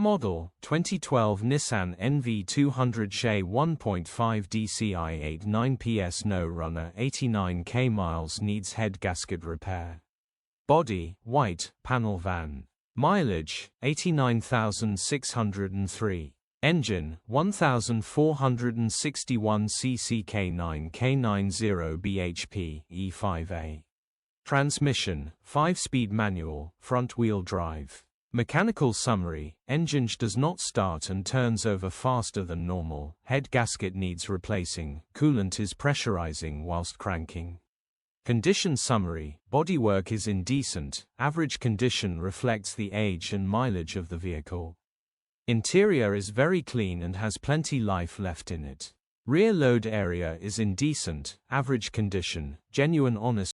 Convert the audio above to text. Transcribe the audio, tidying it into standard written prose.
model, 2012 Nissan NV200 1.5 dCi 89 PS no runner 89k miles needs head gasket repair. Body, white, panel van. Mileage, 89,603. Engine, 1,461 cc K9 bhp E5A. Transmission, 5-speed manual, front-wheel drive. Mechanical summary: engine does not start and turns over faster than normal, head gasket needs replacing, coolant is pressurizing whilst cranking. Condition summary: bodywork is indecent, average condition reflects the age and mileage of the vehicle. Interior is very clean and has plenty life left in it. Rear load area is indecent, average condition, genuine honest